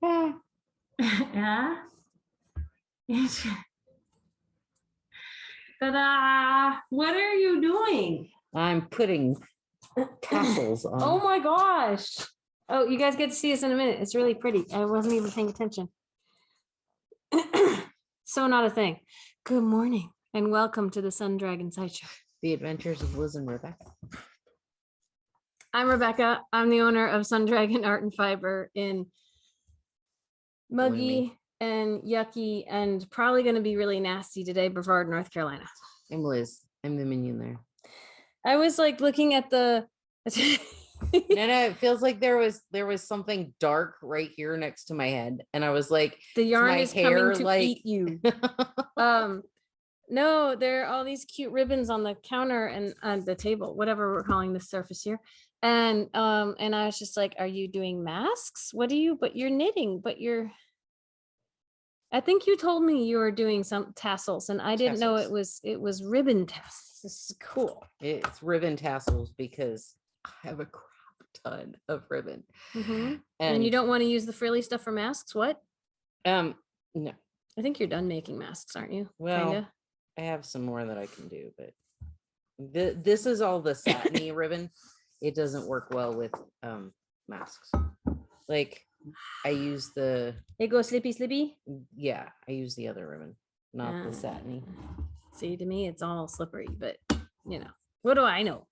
Yeah. Ta-da! What are you doing? I'm putting tassels on. Oh my gosh. Oh, you guys get to see this in a minute. It's really pretty. I wasn't even paying attention. So not a thing. Good morning and welcome to the Sun Dragon Sideshow. The Adventures of Liz and Rebecca. I'm Rebecca. I'm the owner of Sun Dragon Art and Fiber in muggy and yucky and probably going to be really nasty today, Brevard, North Carolina. I'm Liz. I'm the minion there. I was like looking at the No, it feels like there was something dark right here next to my head, and I was like, the yarn is coming to like... eat you. No, there are all these cute ribbons on the counter and on the table, whatever we're calling this surface here. And I was just like, are you doing masks? What do you, but you're knitting, but you're, I think you told me you were doing some tassels and I didn't know it was ribbon tassels. This is cool. It's ribbon tassels because I have a crap ton of ribbon. Mm-hmm. And you don't want to use the frilly stuff for masks? What? No. I think you're done making masks, aren't you? Well, kinda? I have some more that I can do, but this is all the satiny ribbon. It doesn't work well with masks. Like I use the... It goes slippy. Yeah, I use the other ribbon, not the satiny. See, to me, it's all slippery, but you know, what do I know?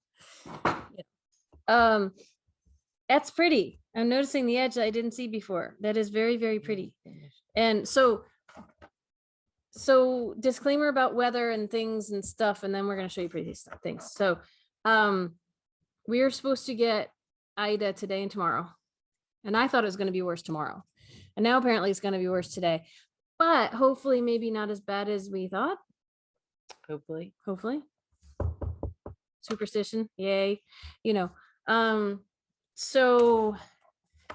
That's pretty. I'm noticing the edge that I didn't see before. That is very, very pretty. And so disclaimer about weather and things and stuff, and then we're going to show you pretty things. So we are supposed to get Ida today and tomorrow. And I thought it was going to be worse tomorrow. And now apparently it's going to be worse today. But hopefully maybe not as bad as we thought. Hopefully. Superstition. Yay. You know. So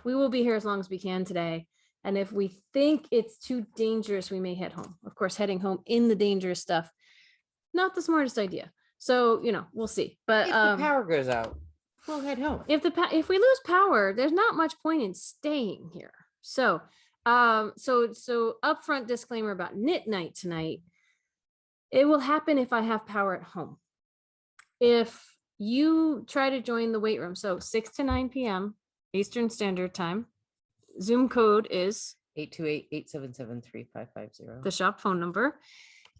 we will be here as long as we can today. And if we think it's too dangerous, we may head home. Of course, heading home in the dangerous stuff, not the smartest idea. So, you know, we'll see. But if the power goes out, we'll head home. If we lose power, there's not much point in staying here. So, so upfront disclaimer about knit night tonight. It will happen if I have power at home. If you try to join the weight room, so 6 to 9 p.m. Eastern Standard Time. Zoom code is 828-877-3550. the shop phone number.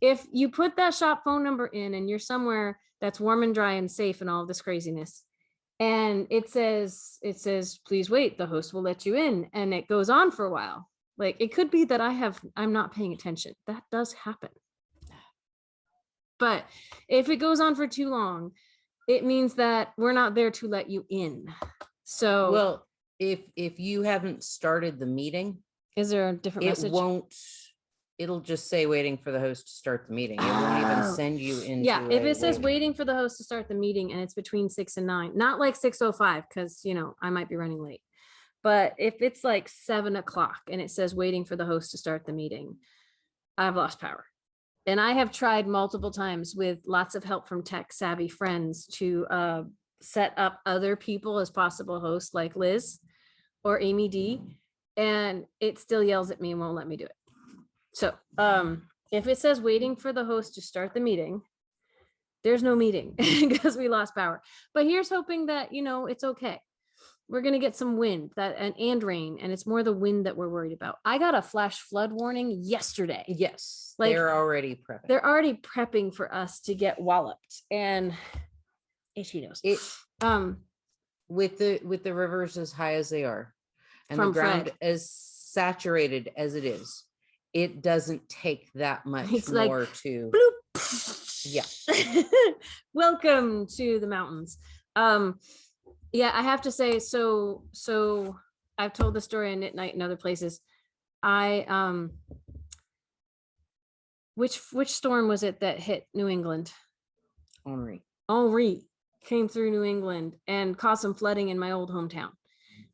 If you put that shop phone number in and you're somewhere that's warm and dry and safe and all this craziness, and it says, please wait, the host will let you in, and it goes on for a while. Like it could be that I'm not paying attention. That does happen. But if it goes on for too long, it means that we're not there to let you in. So well, if you haven't started the meeting, is there a different message? It'll just say waiting for the host to start the meeting. It won't even send you into... Yeah, if it says waiting for the host to start the meeting and it's between 6 and 9, not like 6:05, because you know I might be running late. But if it's like 7 o'clock and it says waiting for the host to start the meeting, I've lost power. And I have tried multiple times with lots of help from tech savvy friends to set up other people as possible hosts like Liz or Amy D, and it still yells at me and won't let me do it. So if it says waiting for the host to start the meeting, there's no meeting because we lost power. But here's hoping that, you know, it's okay. We're going to get some wind and rain, and it's more the wind that we're worried about. I got a flash flood warning yesterday. Yes, like they're already prepping. They're already prepping for us to get walloped, and she knows. With the rivers as high as they are, and From the ground Fred. as saturated as it is, it doesn't take that much It's more like, to bloop. Yeah. Welcome to the mountains. Yeah, I have to say, so I've told the story on Knit Night and other places. Which storm was it that hit New England? Henri came through New England and caused some flooding in my old hometown.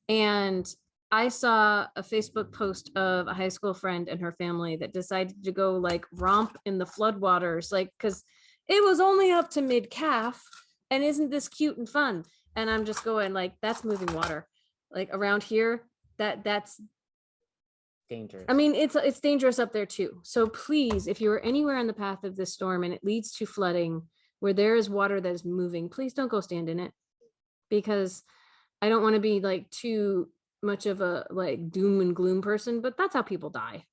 And I saw a Facebook post of a high school friend and her family that decided to go like romp in the floodwaters, like, because it was only up to mid-calf, and isn't this cute and fun? And I'm just going like, that's moving water. Like around here, that's dangerous. I mean, it's dangerous up there too. So please, if you're anywhere in the path of this storm and it leads to flooding where there is water that is moving, please don't go stand in it, because I don't want to be like too much of a like doom and gloom person, but that's how people die.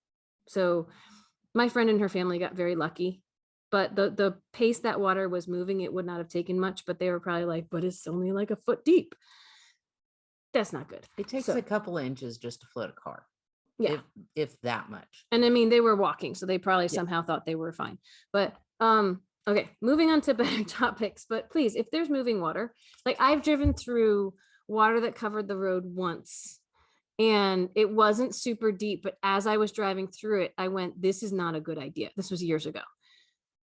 So my friend and her family got very lucky, but the pace that water was moving, it would not have taken much, but they were probably like, but it's only like a foot deep. That's not good. It takes a couple of inches just to float a car. Yeah. If that much. And I mean, they were walking, so they probably somehow thought they were fine. But okay, moving on to better topics. But please, if there's moving water, like I've driven through water that covered the road once and it wasn't super deep, but as I was driving through it, I went, this is not a good idea. This was years ago.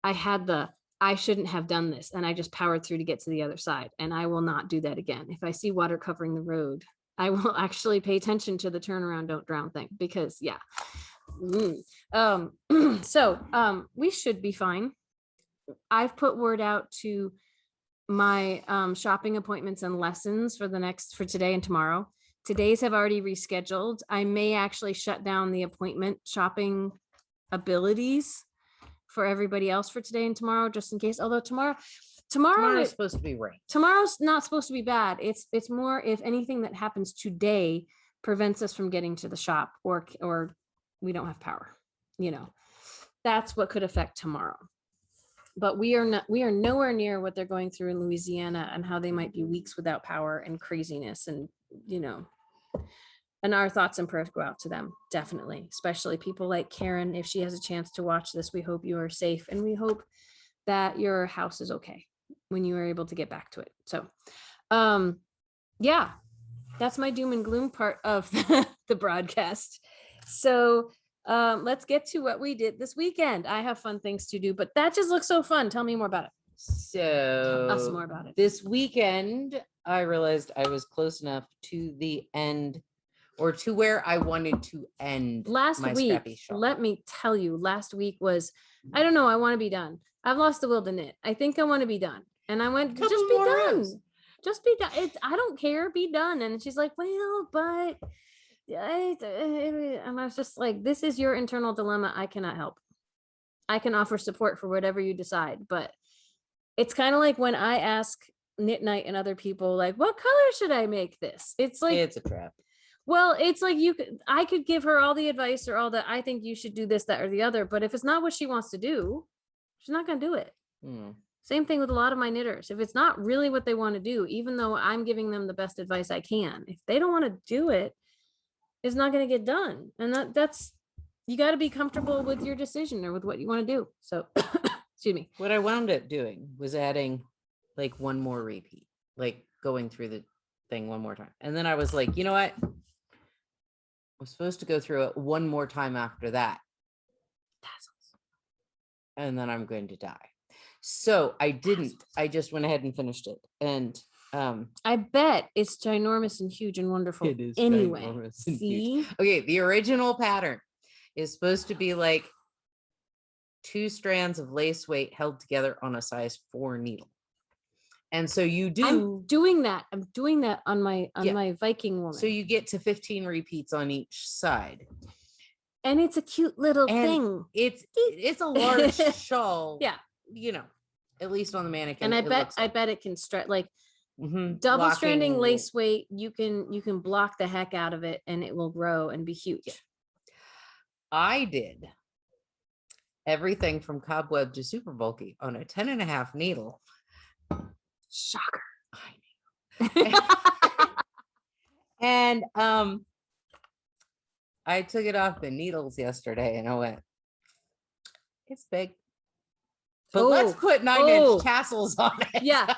I shouldn't have done this, and I just powered through to get to the other side, and I will not do that again. If I see water covering the road, I will actually pay attention to the turnaround, don't drown thing, because we should be fine. I've put word out to my shopping appointments and lessons for today and tomorrow. Today's have already rescheduled. I may actually shut down the appointment shopping abilities for everybody else for today and tomorrow, just in case. Although tomorrow is supposed to be rain. Tomorrow's not supposed to be bad. It's more if anything that happens today prevents us from getting to the shop, or we don't have power. That's what could affect tomorrow. But we are nowhere near what they're going through in Louisiana, and how they might be weeks without power and craziness, and and our thoughts and prayers go out to them, definitely, especially people like Karen. If she has a chance to watch this, we hope you are safe, and we hope that your house is okay when you are able to get back to it. So that's my doom and gloom part of the broadcast. So let's get to what we did this weekend. I have fun things to do, but that just looks so fun. Tell me more about it. So tell us more about it. This weekend, I realized I was close enough to the end, or to where I wanted to end last my week. scrappy shawl. Let me tell you, last week was, I don't know, I want to be done. I've lost the will to knit. I think I want to be done. And I went, just be done. Rows. Just be done. I don't care. Be done. And she's like, well, but and I was just like, this is your internal dilemma. I cannot help. I can offer support for whatever you decide. But it's kind of like when I ask Knit Night and other people, like, what color should I make this? It's like, it's a trap. Well, it's like I could give her all the advice or all that. I think you should do this, that, or the other. But if it's not what she wants to do, she's not going to do it. Same thing with a lot of my knitters. If it's not really what they want to do, even though I'm giving them the best advice I can, if they don't want to do it, it's not going to get done. And that's, you got to be comfortable with your decision or with what you want to do. So, excuse me. What I wound up doing was adding like one more repeat, like going through the thing one more time. And then I was like, you know what? I'm supposed to go through it one more time after that. Tassels. And then I'm going to die. So I didn't. I just went ahead and finished it. And I bet it's ginormous and huge and wonderful. It is anyway. ginormous and See? huge. Okay, the original pattern is supposed to be like 2 strands of lace weight held together on a size 4 needle. And so you do. I'm doing that on my Viking woman. So you get to 15 repeats on each side. And it's a cute little thing. It's a large shawl. Yeah. At least on the mannequin. And I bet it can stretch like double stranding lace weight. You can block the heck out of it and it will grow and be huge. Yeah. I did everything from cobweb to super bulky on a 10.5 needle. Shocker. I know. And I took it off the needles yesterday and I went, it's big. But let's put 9-inch tassels on it. Yeah.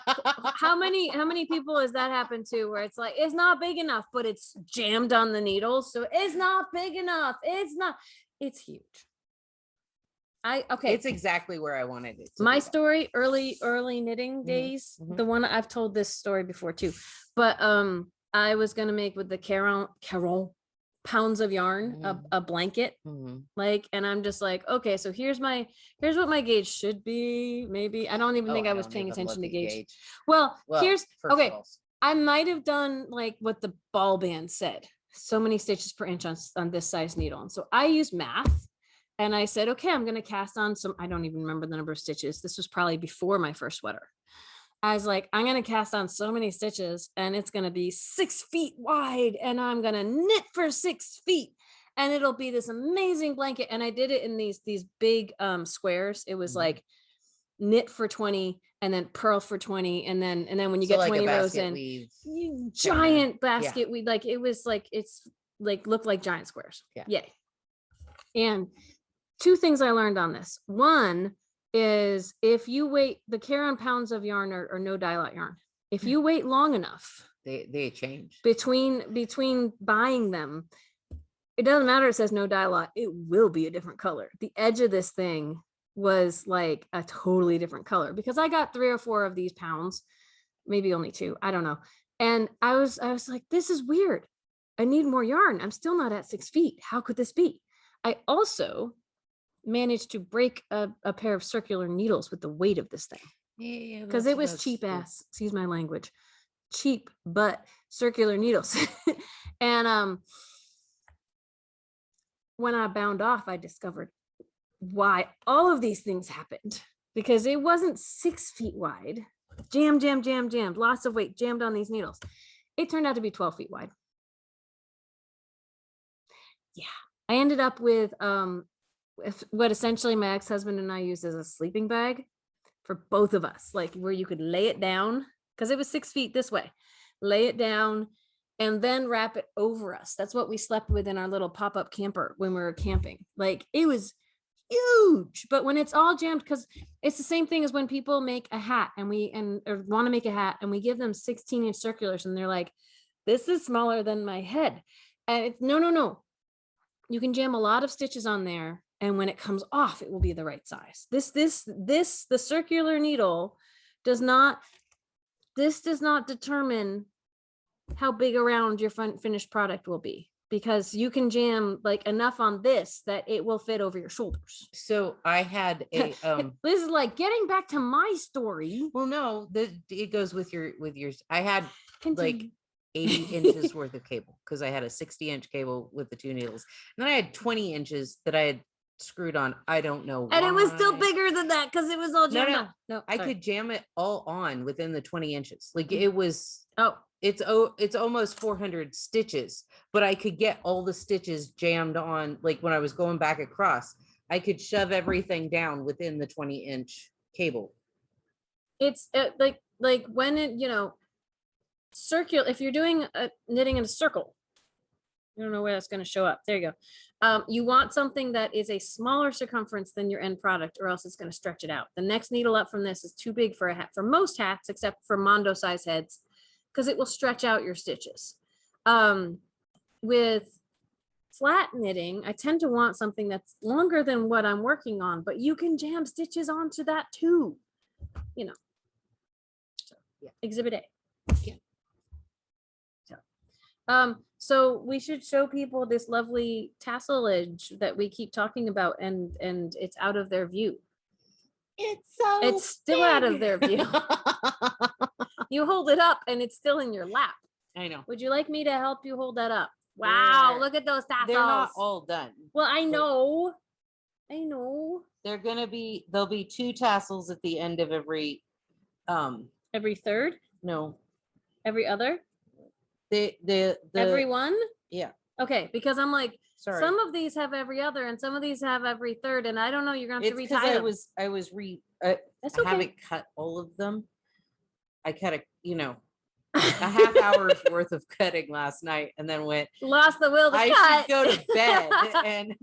How many people has that happened to, where it's like, it's not big enough, but it's jammed on the needles. So it's not big enough. It's huge. It's exactly where I wanted it to my be. Story, early knitting days, the one I've told this story before too, but I was gonna make with the Caron pounds of yarn a blanket, and I'm just like, okay, so here's what my gauge should be. Maybe I don't even think I was paying attention to gauge. Well, here's okay. I might have done like what the ball band said. so many stitches per inch on this size needle. And so I used math and I said, okay, I'm going to cast on some, I don't even remember the number of stitches. This was probably before my first sweater. I was like, I'm going to cast on so many stitches and it's going to be 6 feet wide and I'm going to knit for 6 feet and it'll be this amazing blanket. And I did it in these big squares. It was like knit for 20 and then purl for 20. And then when you get like 20 rows in, giant basket weave. Like it was like, it's like, looked like giant squares. Yeah. Yay. And 2 things I learned on this. One is if you wait, the care on pounds of yarn or no dye lot yarn, if you wait long enough, they change between buying them, it doesn't matter. It says no dye lot, it will be a different color. The edge of this thing was like a totally different color because I got 3 or 4 of these pounds, maybe only 2, I don't know. And I was like, this is weird. I need more yarn. I'm still not at 6 feet. How could this be? I also managed to break a pair of circular needles with the weight of this thing. Yeah, because it was cheap ass, excuse my language, cheap but circular needles. And when I bound off, I discovered why all of these things happened, because it wasn't 6 feet wide, jammed, lots of weight jammed on these needles. It turned out to be 12 feet wide. Yeah, I ended up with what essentially my ex-husband and I used as a sleeping bag for both of us, like where you could lay it down because it was 6 feet this way, lay it down and then wrap it over us. That's what we slept with in our little pop-up camper when we were camping. Like it was huge, but when it's all jammed, because it's the same thing as when people make a hat or want to make a hat and we give them 16-inch circulars and they're like, this is smaller than my head. And it's no. You can jam a lot of stitches on there. And when it comes off, it will be the right size. The circular needle does not determine how big around your finished product will be, because you can jam like enough on this that it will fit over your shoulders. So I had a this is like getting back to my story. Well, no, it goes with yours. I had like 80 inches worth of cable because I had a 60-inch cable with the 2 needles. And then I had 20 inches that I had screwed on. I don't know why. And it was still bigger than that because it was all jammed up. No, I could jam it all on within the 20 inches. Like it was, it's almost 400 stitches, but I could get all the stitches jammed on. Like when I was going back across, I could shove everything down within the 20-inch cable. It's like when it, circular, if you're doing a knitting in a circle, I don't know where that's going to show up. There you go. You want something that is a smaller circumference than your end product, or else it's going to stretch it out. The next needle up from this is too big for a hat, for most hats, except for Mondo size heads, because it will stretch out your stitches. With flat knitting, I tend to want something that's longer than what I'm working on, but you can jam stitches onto that too, So, yeah. Exhibit A. Yeah. So we should show people this lovely tasselage that we keep talking about, and it's out of their view. It's still big. Out of their view. You hold it up and it's still in your lap. I know. Would you like me to help you hold that up? Wow, look at those tassels. They're not all done. Well, I know. There'll be 2 tassels at the end of every third? No. Every other? The everyone? Yeah. Okay, because I'm like, sorry, some of these have every other and some of these have every third, and I don't know, you're gonna have to retie them. I haven't cut all of them. I cut a half hour's worth of cutting last night and then lost the will to cut. I should go to bed and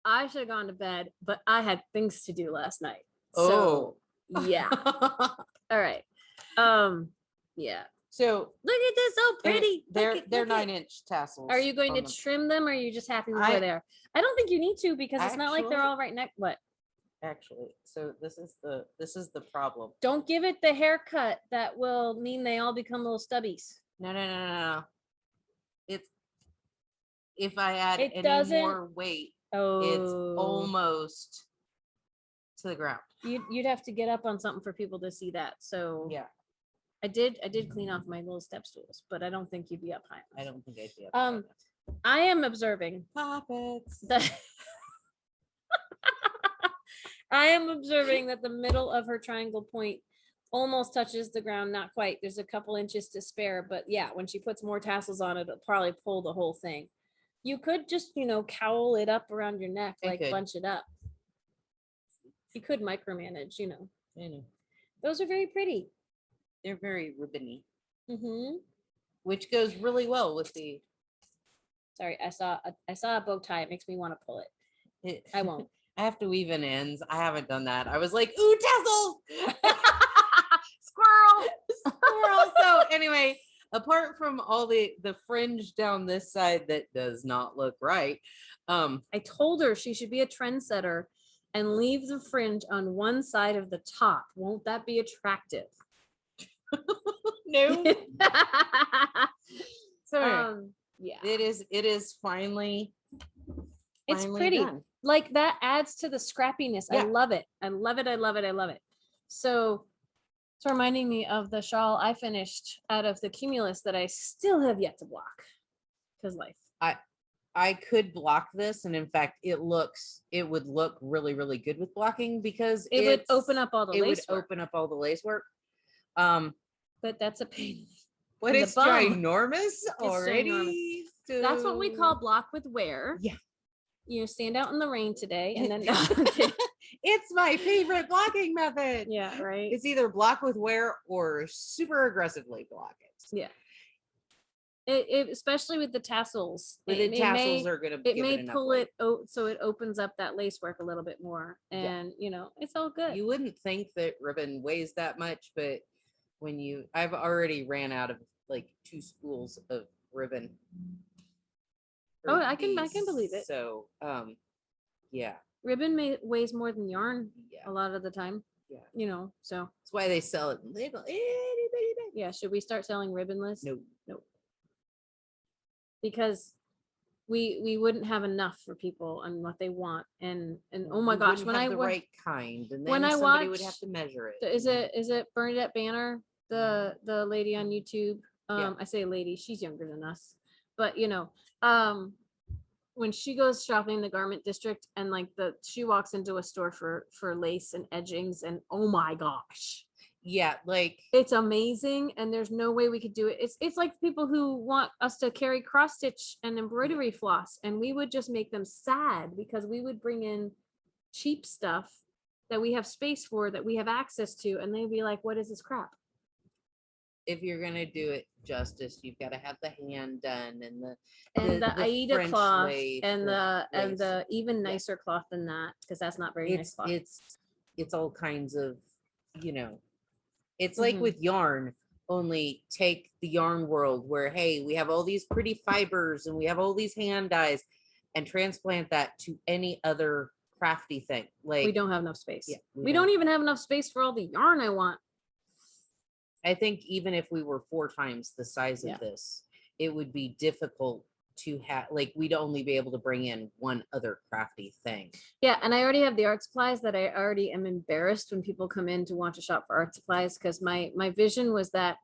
I should have gone to bed, but I had things to do last night. So yeah. All right. Yeah. So look at this, so pretty. They're 9-inch tassels. Are you going to trim them, or are you just happy with where they are? I don't think you need to, because it's not like they're all right next. What? Actually, so this is the problem. Don't give it the haircut that will mean they all become little stubbies. No. It's, if I add any more weight, it's almost to the ground. You'd have to get up on something for people to see that. So yeah. I did clean off my little step stools, but I don't think you'd be up high I enough. don't think I'd be up Um, I am observing puppets. that I am observing that the middle of her triangle point almost touches the ground, not quite. There's a couple inches to spare, but yeah, when she puts more tassels on it, it'll probably pull the whole thing. You could just, cowl it up around your neck, I like could. bunch it up. You could micromanage, I know. Those are very pretty. They're very ribbony, Mm-hmm. which goes really well with the. Sorry, I saw a bow tie. It makes me want to pull it. I won't. I have to weave in ends. I haven't done that. I was like, ooh, tassels! Squirrel. So anyway, apart from all the fringe down this side that does not look right. I told her she should be a trendsetter and leave the fringe on one side of the top. Won't that be attractive? No. So yeah. it is finally It's pretty. done. Like that adds to the scrappiness. Yeah. I love it. I love it. I love it. I love it. So it's reminding me of the shawl I finished out of the cumulus that I still have yet to block. Because life. I could block this, and in fact, it would look really, really good with blocking because it would open up all the it lace would work. open up all the lace work. But that's a pain. But in it's the bum. ginormous already. Ginormous. That's what we call block with wear. Yeah. Stand out in the rain today, and then it's my favorite blocking method. Yeah, right. It's either block with wear or super aggressively block it. Yeah. It especially with the tassels. Tassels are gonna. It may pull it so it opens up that lace work a little bit more, and it's all good. You wouldn't think that ribbon weighs that much, but when I've already ran out of like 2 spools of ribbon. Oh, I can believe it. So, yeah. Ribbon weighs more than yarn Yeah. a lot of the time. Yeah. So that's why they sell it in little itty bitty bits. Yeah. Should we start selling ribbonless? No. Because we wouldn't have enough for people and what they want. And oh my gosh, when I the right kind, and then when I somebody would watch- have to measure it. Is it Bernadette Banner, the lady on YouTube? Yeah. I say lady, she's younger than us, but when she goes shopping in the garment district and she walks into a store for lace and edgings, and oh my gosh, Yeah, like it's amazing, and there's no way we could do it. It's like people who want us to carry cross stitch and embroidery floss, and we would just make them sad because we would bring in cheap stuff that we have space for, that we have access to, and they'd be like, what is this crap? if you're gonna do it justice, you've got to have the hand done and the Aida French cloth lace, and lace. the even nicer cloth than that, because that's not very nice cloth. It's all kinds of, it's like Mhm. with yarn, only take the yarn world where, hey, we have all these pretty fibers and we have all these hand dyes, and transplant that to any other crafty thing. Like We don't have enough space. Yeah, we don't even have enough space for all the yarn I want. I think even if we were 4 times the size Yeah. of this, it would be difficult to have, like, we'd only be able to bring in one other crafty thing. Yeah, and I already have the art supplies that I already am embarrassed when people come in to want to shop for art supplies, because my vision was that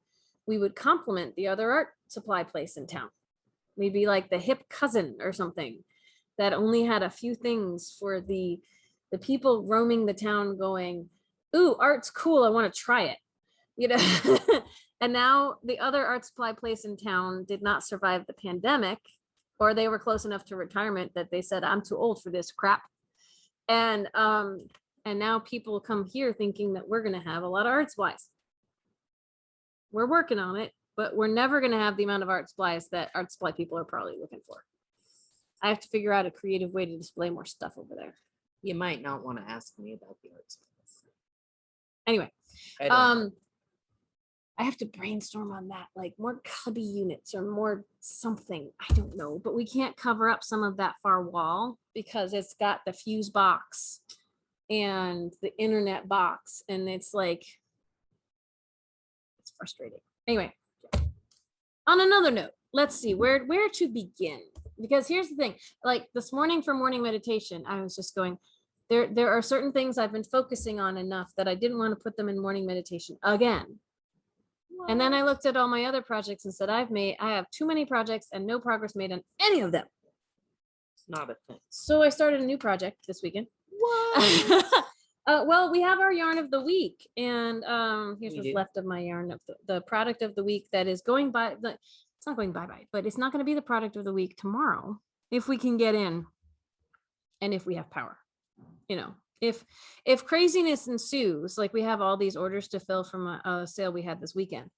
we would complement the other art supply place in town. We'd be like the hip cousin or something that only had a few things for the people roaming the town going, ooh, art's cool, I want to try it. And now the other art supply place in town did not survive the pandemic, or they were close enough to retirement that they said, I'm too old for this crap. And now people come here thinking that we're going to have a lot of art supplies. We're working on it, but we're never going to have the amount of art supplies that art supply people are probably looking for. I have to figure out a creative way to display more stuff over there. You might not want to ask me about the art supplies. Anyway, I don't know. I have to brainstorm on that, like more cubby units or more something. I don't know, but we can't cover up some of that far wall because it's got the fuse box and the internet box, and it's like, it's frustrating. Anyway, on another note, let's see where to begin, because here's the thing. Like this morning for morning meditation, I was just going, there are certain things I've been focusing on enough that I didn't want to put them in morning meditation again. And then I looked at all my other projects and said, I have too many projects and no progress made on any of them. It's not a thing. So I started a new project this weekend. What? Well, we have our yarn of the week, and here's We what's do. left of my yarn of the product of the week that is going by. It's not going bye, but it's not going to be the product of the week tomorrow if we can get in, and if we have power. You know, if craziness ensues, like we have all these orders to fill from a sale we had this weekend,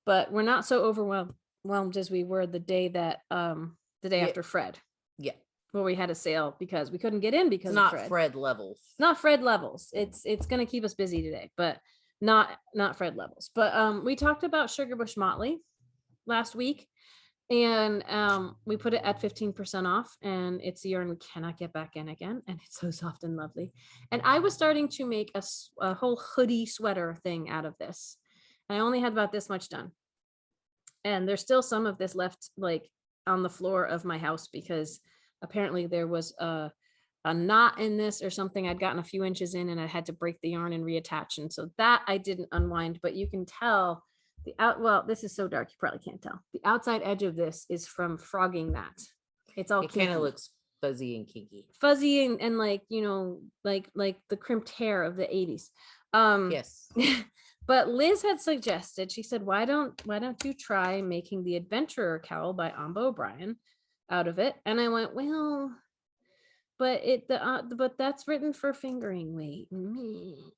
but we're not so overwhelmed as we were the day that the day after Fred. Yeah. Where we had a sale because we couldn't get in because it's not of Fred levels. Not Fred levels. It's going to keep us busy today, but not Fred levels. But we talked about Bush Motley last week, and we put it at 15% off, and it's a yarn we cannot get back in again, and it's so soft and lovely. And I was starting to make a whole hoodie sweater thing out of this. And I only had about this much done, and there's still some of this left, like on the floor of my house, because apparently there was a knot in this or something. I'd gotten a few inches in and I had to break the yarn and reattach. And so that I didn't unwind, but you can tell well, this is so dark, you probably can't tell. The outside edge of this is from frogging that. It kind of looks fuzzy and kinky. Fuzzy and like, you know, like the crimped hair of the 80s. Yes. But Liz had suggested, she said, why don't you try making the Adventurer Cowl by Ambah O'Brien out of it? And I went, well, but that's written for fingering weight,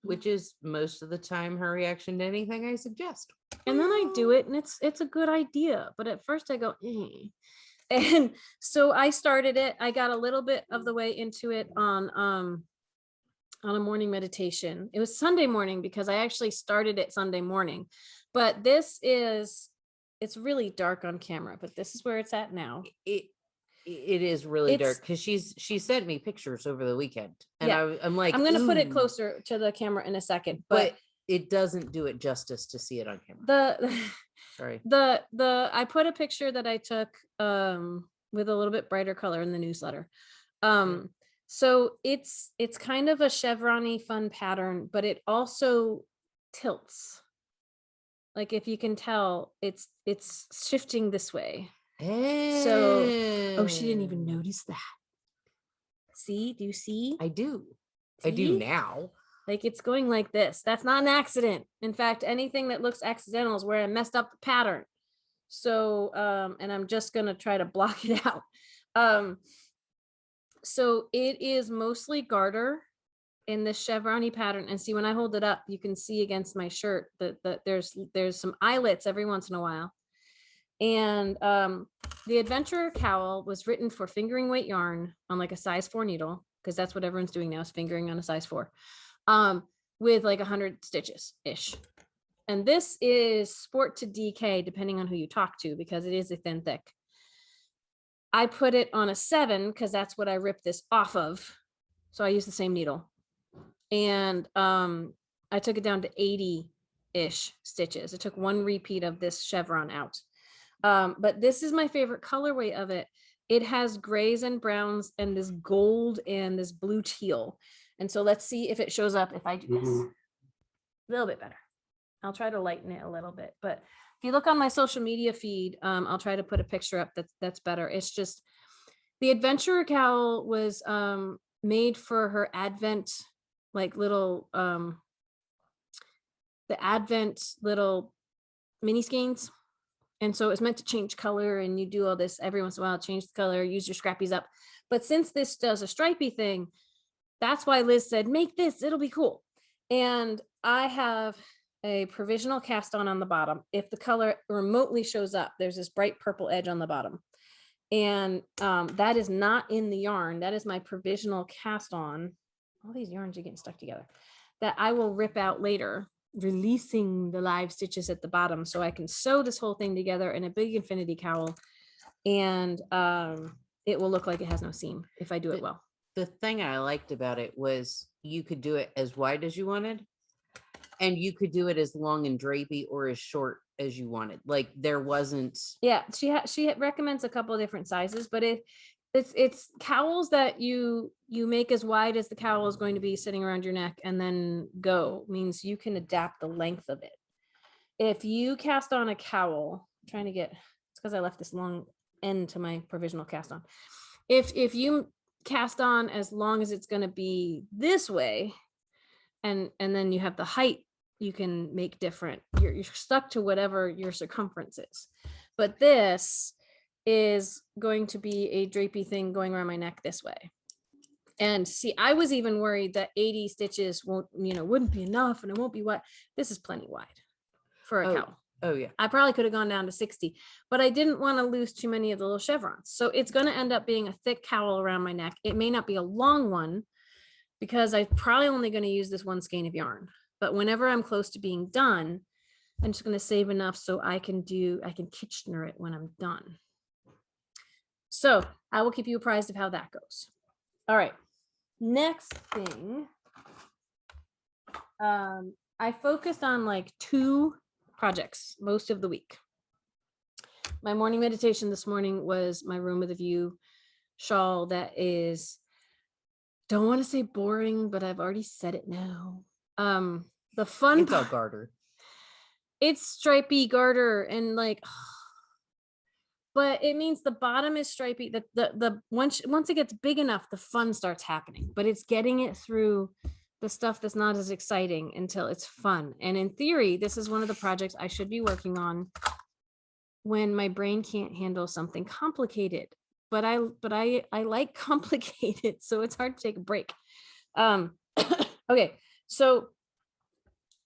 which is most of the time her reaction to anything I suggest. And then I do it, and it's a good idea, but at first I go, and so I started it. I got a little bit of the way into it on a morning meditation. It was Sunday morning because I actually started it Sunday morning, but it's really dark on camera, but this is where it's at now. It is really dark because she sent me pictures over the weekend, and I'm like, I'm going to put it closer to the camera in a second, but it doesn't do it justice to see it on camera. Sorry. I put a picture that I took with a little bit brighter color in the newsletter. So it's kind of a chevron-y fun pattern, but it also tilts. Like if you can tell, it's shifting this way. So she didn't even notice that. See, do you see? I do. See? I do now. Like it's going like this. That's not an accident. In fact, anything that looks accidental is where I messed up the pattern. So and I'm just gonna try to block it out. So it is mostly garter in this chevron-y pattern. And see, when I hold it up, you can see against my shirt that there's some eyelets every once in a while. And the Adventurer Cowl was written for fingering weight yarn on like a size 4 needle, because that's what everyone's doing now, is fingering on a size 4, with like 100 stitches ish. And this is sport to DK, depending on who you talk to, because it is a thin thick. I put it on a 7 because that's what I ripped this off of. So I used the same needle. And I took it down to 80-ish stitches. I took one repeat of this chevron out. But this is my favorite colorway of it. It has grays and browns and this gold and this blue teal. And so let's see if it shows up if I do this. A little bit better. I'll try to lighten it a little bit. But if you look on my social media feed, I'll try to put a picture up that's better. It's just, the Adventurer Cowl was made for her Advent, like little, the Advent little mini skeins. And so it's meant to change color, and you do all this every once in a while, change the color, use your scrappies up. But since this does a stripy thing, that's why Liz said, make this, it'll be cool. And I have a provisional cast on the bottom. If the color remotely shows up, there's this bright purple edge on the bottom. And that is not in the yarn. That is my provisional cast on. All these yarns are getting stuck together. That I will rip out later, releasing the live stitches at the bottom so I can sew this whole thing together in a big infinity cowl, and it will look like it has no seam if I do it well. The thing I liked about it was you could do it as wide as you wanted, and you could do it as long and drapey or as short as you wanted. Like there wasn't. Yeah, she recommends a couple of different sizes, but it's cowls that you make as wide as the cowl is going to be sitting around your neck, and then go means you can adapt the length of it. if you cast on a cowl, I'm trying to get, it's because I left this long end to my provisional cast on. If you cast on as long as it's going to be this way, and then you have the height, you can make different. You're stuck to whatever your circumference is. But this is going to be a drapey thing going around my neck this way. And see, I was even worried that 80 stitches wouldn't be enough and it won't be wide. This is plenty wide for a cowl. Oh yeah. I probably could have gone down to 60, but I didn't want to lose too many of the little chevrons. So it's going to end up being a thick cowl around my neck. It may not be a long one because I'm probably only going to use this one skein of yarn. But whenever I'm close to being done, I'm just going to save enough so I can Kitchener it when I'm done. So I will keep you apprised of how that goes. All right. Next thing, I focused on like 2 projects most of the week. My morning meditation this morning was my room with a view shawl that is, don't want to say boring, but I've already said it now. The fun it's all garter. It's stripy garter and like, but it means the bottom is stripy. The once it gets big enough, the fun starts happening, but it's getting it through the stuff that's not as exciting until it's fun. And in theory, this is one of the projects I should be working on when my brain can't handle something complicated. But I like complicated, so it's hard to take a break. Okay, so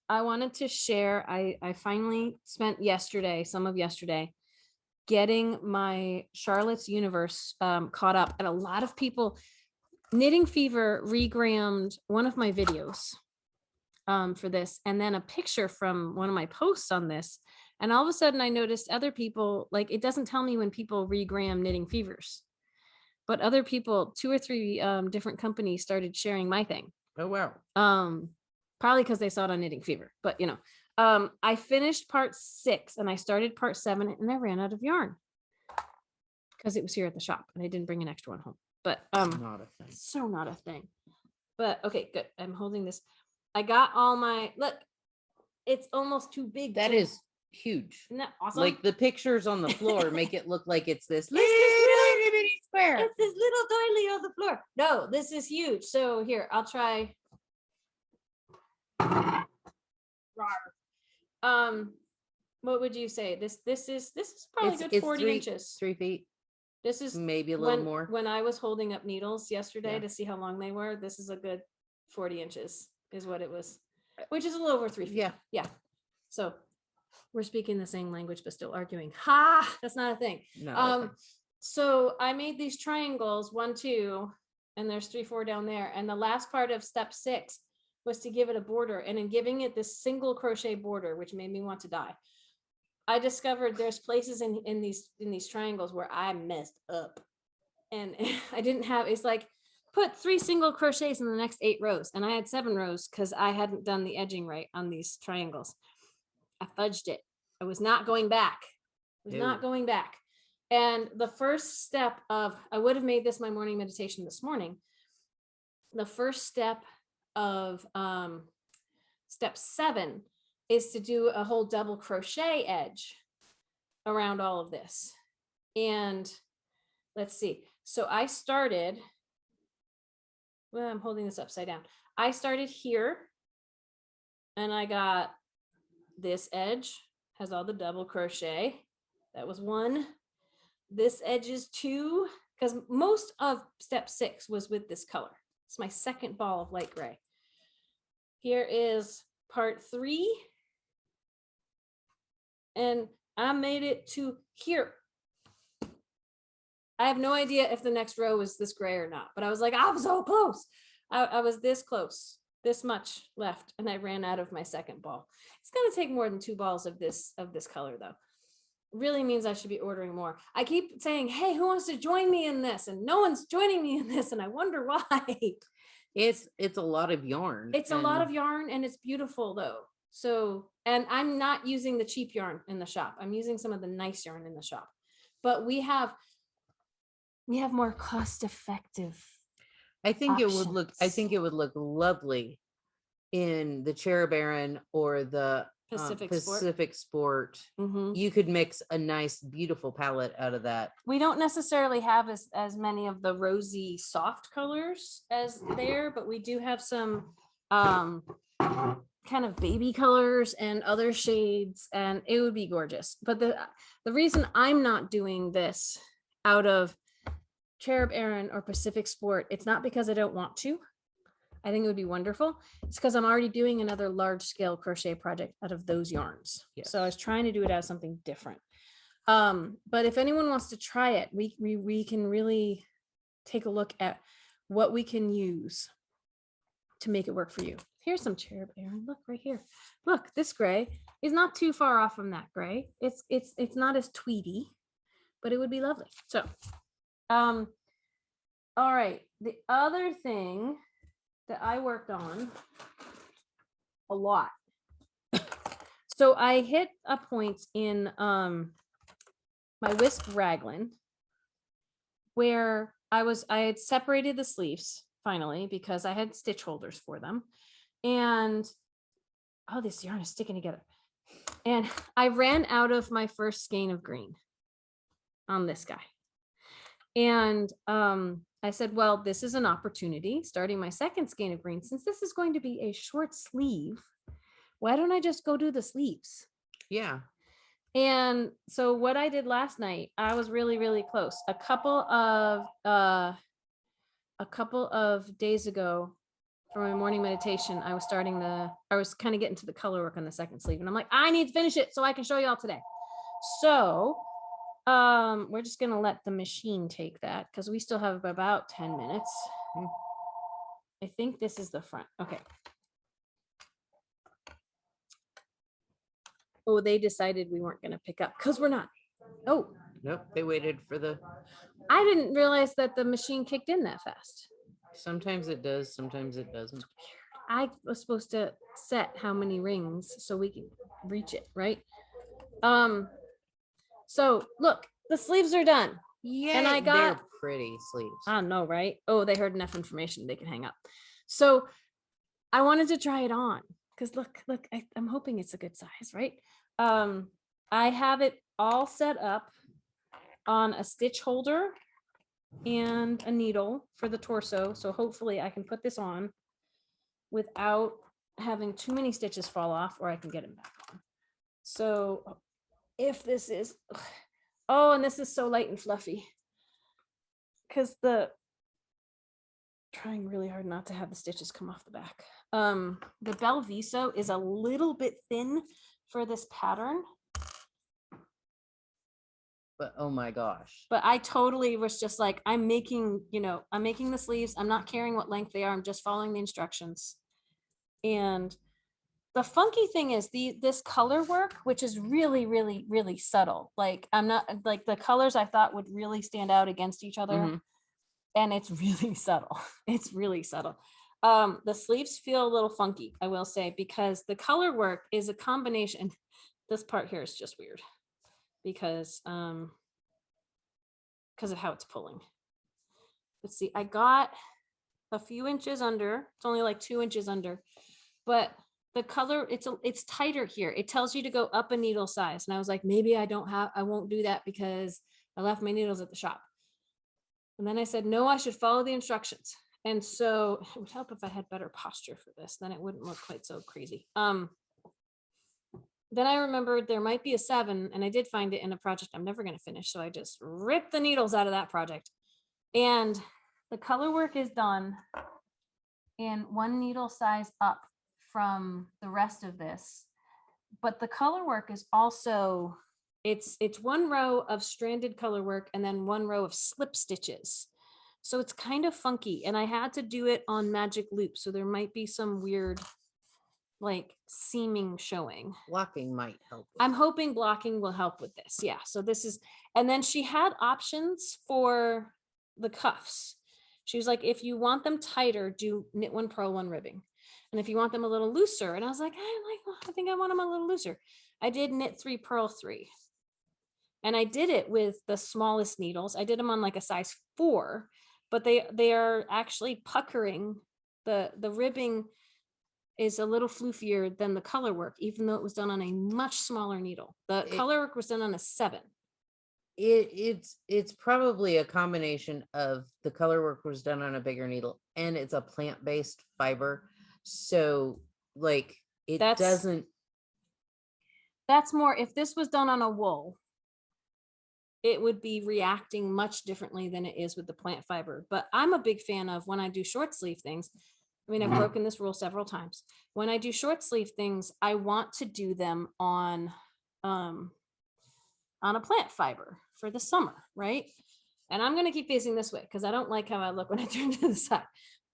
I wanted to share, I finally spent some of yesterday, getting my Charlotte's Universe caught up. And a lot of people, Knitting Fever regrammed one of my videos for this, and then a picture from one of my posts on this. And all of a sudden I noticed other people, like, it doesn't tell me when people regram Knitting Fevers, but other people, 2 or 3 different companies started sharing my thing. Oh, wow. Probably because they saw it on Knitting Fever, but I finished part 6 and I started part 7 and I ran out of yarn because it was here at the shop and I didn't bring an extra one home. But not a thing. So not a thing. But okay, good. I'm holding this. I got all my, look, it's almost too big. That is huge. Isn't that awesome? Like the pictures on the floor make it look like it's this little square. It's this little doily on the floor. No, this is huge. So here, I'll try. What would you say? This is probably good 40 inches. 3 feet. This is maybe a little more. When I was holding up needles yesterday to see how long they were, this is a good 40 inches is what it was, which is a little over 3 feet. Yeah. So we're speaking the same language, but still arguing. Ha! That's not a thing. No. So I made these triangles, 1, 2, and there's 3, 4 down there. And the last part of step 6 was to give it a border. And in giving it this single crochet border, which made me want to die, I discovered there's places in these triangles where I messed up. And I didn't have, it's like, put 3 single crochets in the next 8 rows. And I had 7 rows because I hadn't done the edging right on these triangles. I fudged it. I was not going back. And the first step of, I would have made this my morning meditation this morning. The first step of step 7 is to do a whole double crochet edge around all of this. And let's see. So I started, well, I'm holding this upside down. I started here and I got this edge has all the double crochet. That was 1. This edge is 2, because most of step 6 was with this color. It's my second ball of light gray. Here is part 3. And I made it to here. I have no idea if the next row is this gray or not, but I was like, I'm so close. I was this close, this much left, and I ran out of my second ball. It's going to take more than 2 balls of this color, though. Really means I should be ordering more. I keep saying, hey, who wants to join me in this? And no one's joining me in this, and I wonder why. It's a lot of yarn. It's a lot of yarn, and it's beautiful, though. So, and I'm not using the cheap yarn in the shop. I'm using some of the nice yarn in the shop. But we have more cost-effective I think options. it would look lovely in the Cherub Aran or the Pacific Sport. Pacific Sport. You could mix a nice, beautiful palette out of that. We don't necessarily have as many of the rosy soft colors as there, but we do have some kind of baby colors and other shades, and it would be gorgeous. But the reason I'm not doing this out of Cherub Aran or Pacific Sport, it's not because I don't want to. I think it would be wonderful. It's because I'm already doing another large scale crochet project out of those yarns. Yes. So I was trying to do it as something different. But if anyone wants to try it, we can really take a look at what we can use to make it work for you. Here's some Cherub Aran. Look right here. Look, this gray is not too far off from that gray. It's not as tweedy, but it would be lovely. So, all right. The other thing that I worked on a lot. So I hit a point in my Wisp Raglan where I had separated the sleeves finally because I had stitch holders for them. And oh, this yarn is sticking together. And I ran out of my first skein of green on this guy. And I said, well, this is an opportunity, starting my second skein of green, since this is going to be a short sleeve, why don't I just go do the sleeves? Yeah. And so what I did last night, I was really, really close. A couple of days ago for my morning meditation, I was kind of getting to the color work on the second sleeve. And I'm like, I need to finish it so I can show y'all today. So we're just going to let the machine take that because we still have about 10 minutes. I think this is the front. Okay. Oh, they decided we weren't going to pick up because we're not. Oh. Nope. They waited for the. I didn't realize that the machine kicked in that fast. Sometimes it does. Sometimes it doesn't. I was supposed to set how many rings so we can reach it, right? So look, the sleeves are done. Yeah, and I got they're pretty sleeves. I know, right? Oh, they heard enough information they can hang up. So I wanted to try it on because look, I'm hoping it's a good size, right? I have it all set up on a stitch holder and a needle for the torso. So hopefully I can put this on without having too many stitches fall off, or I can get them back on. So if this is, oh, and this is so light and fluffy because trying really hard not to have the stitches come off the back. The Bel Viso is a little bit thin for this pattern. But oh my gosh. But I totally was just like, I'm making the sleeves. I'm not caring what length they are. I'm just following the instructions. And the funky thing is this color work, which is really, really, really subtle. Like I'm not like the colors I thought would really stand out against each other. Mm-hmm. And it's really subtle. It's really subtle. The sleeves feel a little funky, I will say, because the color work is a combination. This part here is just weird because of how it's pulling. Let's see, I got a few inches under. It's only like 2 inches under, but the color, it's tighter here. It tells you to go up a needle size. And I was like, maybe I won't do that because I left my needles at the shop. And then I said, no, I should follow the instructions. And so it would help if I had better posture for this, then it wouldn't look quite so crazy. Then I remembered there might be a 7, and I did find it in a project I'm never going to finish. So I just ripped the needles out of that project. And the color work is done in 1 needle size up from the rest of this. But the color work is also, it's 1 row of stranded color work and then 1 row of slip stitches. So it's kind of funky. And I had to do it on magic loop. So there might be some weird like seaming showing. Blocking might help. I'm hoping blocking will help with this. Yeah. So this is, and then she had options for the cuffs. She was like, if you want them tighter, do knit 1, purl 1, ribbing. And if you want them a little looser, and I was like, I think I want them a little looser. I did knit 3, purl 3. And I did it with the smallest needles. I did them on like a size 4, but they are actually puckering the ribbing. is a little floofier than the color work, even though it was done on a much smaller needle. The color work was done on a 7. It's probably a combination of the color work was done on a bigger needle, and it's a plant-based fiber. So like that's more, if this was done on a wool, it would be reacting much differently than it is with the plant fiber. But I'm a big fan of, when I do short sleeve things, I mean, I've broken this rule several times. When I do short sleeve things, I want to do them on a plant fiber for the summer, right? And I'm going to keep facing this way because I don't like how I look when I turn to the side.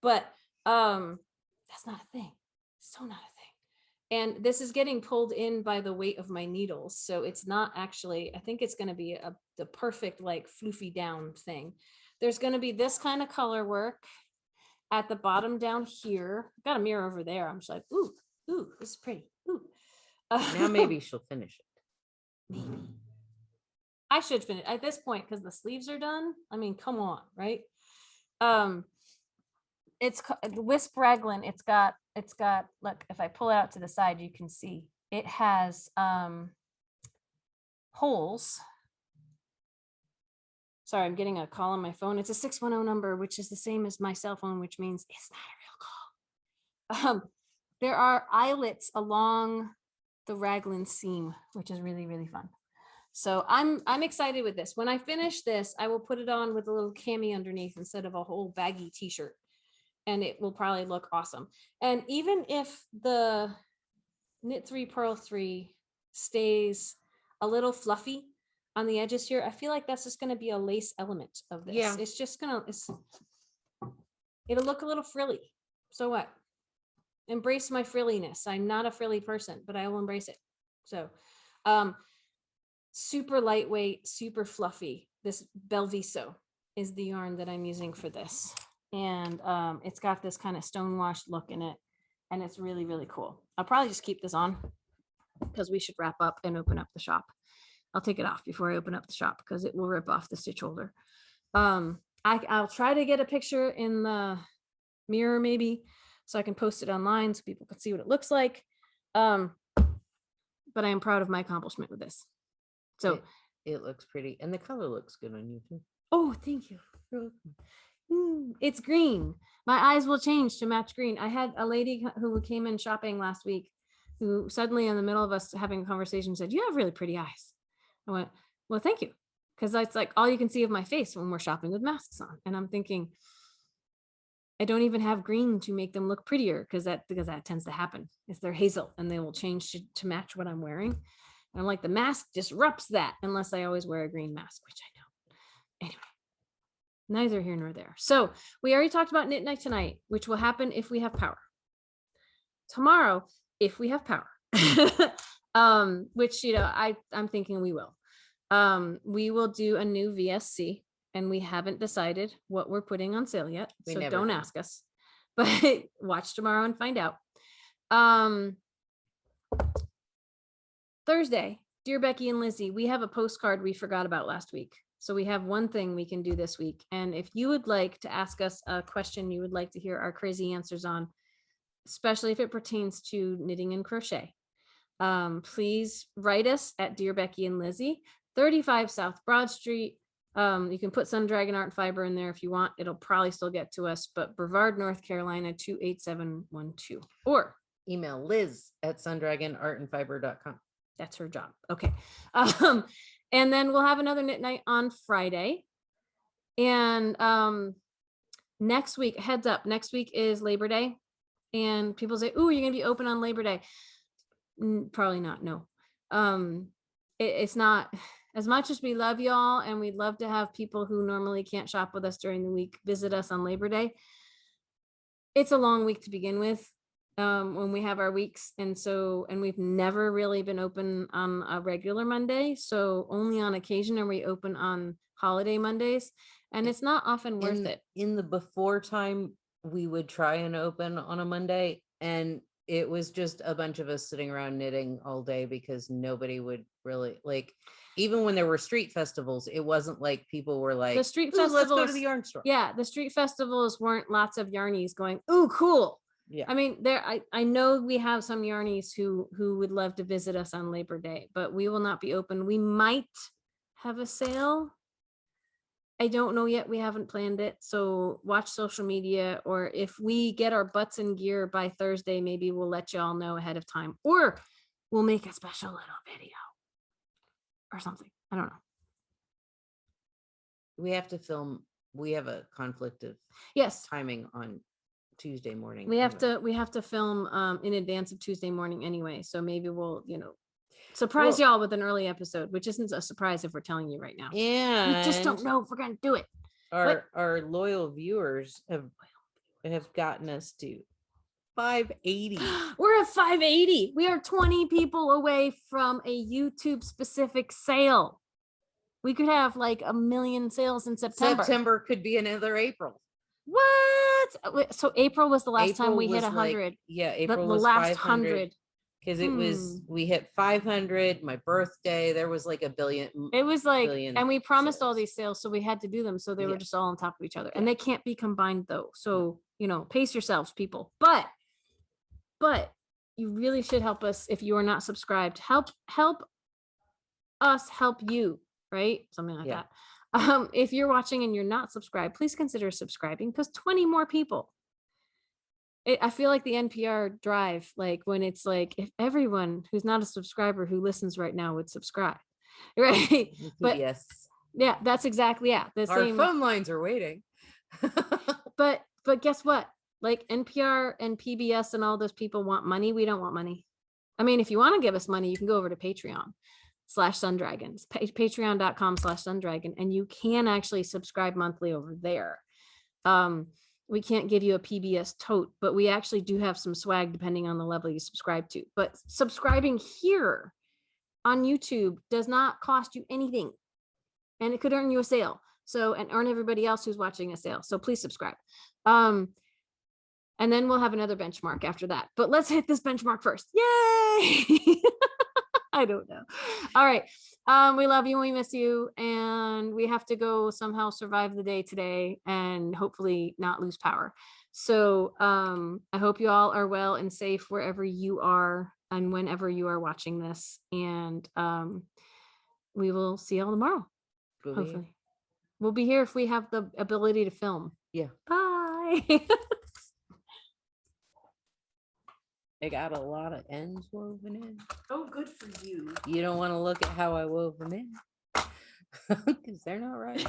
But that's not a thing. So not a thing. And this is getting pulled in by the weight of my needles. So it's not actually, I think it's going to be the perfect like floofy down thing. There's going to be this kind of color work at the bottom down here. I've got a mirror over there. I'm just like, ooh, this is pretty. Ooh. Now maybe she'll finish it. Maybe. I should finish at this point because the sleeves are done. I mean, come on, right? It's the Wisp Raglan. It's got, look, if I pull it out to the side, you can see it has holes. Sorry, I'm getting a call on my phone. It's a 610 number, which is the same as my cell phone, which means it's not a real call. There are eyelets along the raglan seam, which is really, really fun. So I'm excited with this. When I finish this, I will put it on with a little cami underneath instead of a whole baggy t-shirt. And it will probably look awesome. And even if the knit 3 purl 3 stays a little fluffy on the edges here, I feel like that's just going to be a lace element of this. Yeah. It's just it'll look a little frilly. So what? Embrace my frilliness. I'm not a frilly person, but I will embrace it. So, super lightweight, super fluffy. This Belviso is the yarn that I'm using for this. And it's got this kind of stonewashed look in it. And it's really, really cool. I'll probably just keep this on because we should wrap up and open up the shop. I'll take it off before I open up the shop because it will rip off the stitch holder. I'll try to get a picture in the mirror maybe so I can post it online so people can see what it looks like. But I am proud of my accomplishment with this. So it looks pretty, and the color looks good on you too. Oh, thank you. It's green. My eyes will change to match green. I had a lady who came in shopping last week who suddenly in the middle of us having a conversation said, "You have really pretty eyes." I went, "Well, thank you." Because that's like all you can see of my face when we're shopping with masks on. And I'm thinking, I don't even have green to make them look prettier because that tends to happen. It's their hazel and they will change to match what I'm wearing. And I'm like, the mask disrupts that unless I always wear a green mask, which I don't. Anyway, neither here nor there. So we already talked about knit night tonight, which will happen if we have power. Tomorrow, if we have power, which, I'm thinking we will. We will do a new VSC and we haven't decided what we're putting on sale yet. So don't ask us, but watch tomorrow and find out. Thursday, dear Becky and Lizzy, we have a postcard we forgot about last week. So we have one thing we can do this week. And if you would like to ask us a question you would like to hear our crazy answers on, especially if it pertains to knitting and crochet, please write us at Dear Becky and Lizzy, 35 South Broad Street. You can put Sun Dragon Art and Fiber in there if you want. It'll probably still get to us, but Brevard, North Carolina, 28712. Or email Liz at sundragonartandfiber.com. That's her job. Okay. And then we'll have another knit night on Friday. And next week, heads up, next week is Labor Day. And people say, "Ooh, you're going to be open on Labor Day." Probably not. No. It's not. As much as we love y'all and we'd love to have people who normally can't shop with us during the week visit us on Labor Day, it's a long week to begin with when we have our weeks. And we've never really been open on a regular Monday. So only on occasion are we open on holiday Mondays. And it's not often worth it. In the before time, we would try and open on a Monday, and it was just a bunch of us sitting around knitting all day because nobody would really even when there were street festivals, it wasn't like people were like, the street festivals, let's go to the yarn store. Yeah, the street festivals weren't lots of yarnies going, "Ooh, cool. Yeah. I mean, I know we have some yarnies who would love to visit us on Labor Day, but we will not be open. We might have a sale. I don't know yet. We haven't planned it. So watch social media, or if we get our butts in gear by Thursday, maybe we'll let y'all know ahead of time, or we'll make a special little video or something. I don't know. We have to film. We have a conflict of Yes, timing on Tuesday morning. we have anyway. to film in advance of Tuesday morning anyway. So maybe we'll, surprise y'all with an early episode, which isn't a surprise if we're telling you right now. And we just don't know if we're gonna do it. Our loyal viewers have gotten us to 580. We're at 580. We are 20 people away from a YouTube specific sale. We could have like 1 million sales in September. September could be another April. What? So April was the last time we hit 100. April the was last 500. Because it was, we hit 500, my birthday, there was like a billion. It was like, billion and we promised all sales. these sales, so we had to do them. So they were Yeah. just all on top of each other, and they can't be combined though. So, pace yourselves, people. But you really should help us if you are not subscribed. Help us help you, right? Something like that. If you're watching and you're not subscribed, please consider subscribing, because 20 more people. I feel like the NPR drive, like when it's like, if everyone who's not a subscriber who listens right now would subscribe, right? But yes, yeah, that's exactly, the our same. phone lines are waiting. But guess what? Like NPR and PBS and all those people want money. We don't want money. I mean, if you want to give us money, you can go over to Patreon/Sundragons, patreon.com/Sundragon, and you can actually subscribe monthly over there. We can't give you a PBS tote, but we actually do have some swag depending on the level you subscribe to. But subscribing here on YouTube does not cost you anything, and it could earn you a sale. So, and earn everybody else who's watching a sale. So please subscribe. And then we'll have another benchmark after that. But let's hit this benchmark first. Yay! I don't know. All right. We love you and we miss you, and we have to go somehow survive the day today and hopefully not lose power. So I hope you all are well and safe wherever you are and whenever you are watching this. And we will see you all tomorrow. Hopefully. We'll be here if we have the ability to film. Yeah. Bye. I got a lot of ends woven in. Oh, good for you. You don't want to look at how I wove them in because they're not right.